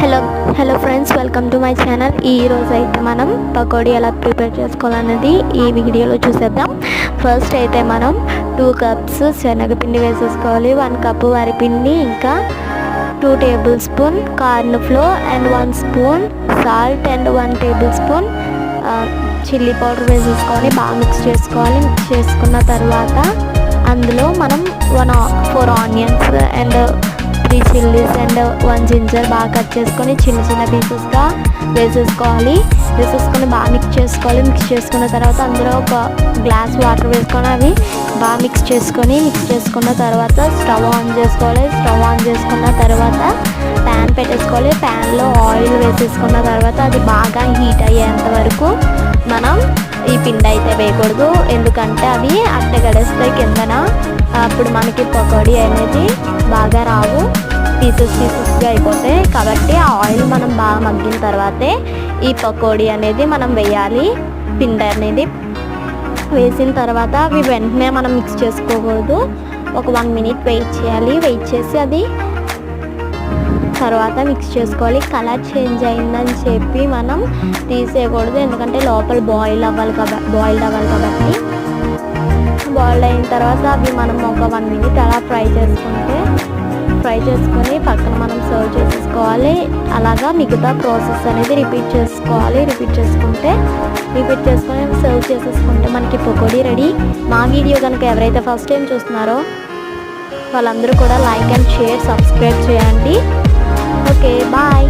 Hello friends, welcome to my channel. ఈ రోజు అయితే మనం పకోడీ ఎలా ప్రిపేర్ చేసుకోవాలనేది ఈ వీడియోలో చూసేద్దాం. ఫస్ట్ అయితే మనం 2 కప్స్ శనగపిండి వేసేసుకోవాలి, 1 కప్పు వరిపిండి, ఇంకా 2 table spoon corn flour and 1 spoon salt and 1 table spoon chilli powder వేసేసుకొని బాగా మిక్స్ చేసుకోవాలి. మిక్స్ చేసుకున్న తర్వాత అందులో మనం 4 onions and 3 chillies and 1 ginger బాగా కట్ చేసుకొని చిన్న చిన్న పీసెస్గా వేసేసుకొని బాగా మిక్స్ చేసుకోవాలి. మిక్స్ చేసుకున్న తర్వాత అందులో ఒక గ్లాస్ వాటర్ వేసుకొని అవి బాగా మిక్స్ చేసుకున్న తర్వాత స్టవ్ ఆన్ చేసుకోవాలి. స్టవ్ ఆన్ చేసుకున్న తర్వాత ప్యాన్ పెట్టేసుకోవాలి. ప్యాన్లో ఆయిల్ వేసేసుకున్న తర్వాత అది బాగా హీట్ అయ్యేంత వరకు మనం ఈ పిండి అయితే వేయకూడదు, ఎందుకంటే అవి అట్టగడేస్తాయి కిందన. అప్పుడు మనకి పకోడీ అనేది బాగా రావు, పీసెస్గా అయిపోతాయి. కాబట్టి ఆ ఆయిల్ మనం బాగా మగ్గిన తర్వాతే ఈ పకోడీ అనేది మనం వేయాలి. పిండి అనేది వేసిన తర్వాత అవి వెంటనే మనం మిక్స్ చేసుకోకూడదు, ఒక 1 మినిట్ వెయిట్ చేయాలి. వెయిట్ చేసి అది తర్వాత మిక్స్ చేసుకోవాలి. కలర్ చేంజ్ అయిందని చెప్పి మనం తీసేయకూడదు, ఎందుకంటే లోపల బాయిల్డ్ అవ్వాలి కాబట్టి బాయిల్డ్ అయిన తర్వాత అవి మనం ఒక 1 మినిట్ అలా ఫ్రై చేసుకొని పక్కన మనం సర్వ్ చేసేసుకోవాలి. అలాగా మిగతా ప్రాసెస్ అనేది రిపీట్ చేసుకొని సర్వ్ చేసేసుకుంటే మనకి పకోడీ రెడీ. మా వీడియో కనుక ఎవరైతే ఫస్ట్ టైం చూస్తున్నారో వాళ్ళందరూ కూడా లైక్ అండ్ షేర్, సబ్స్క్రైబ్ చేయండి. Okay, bye.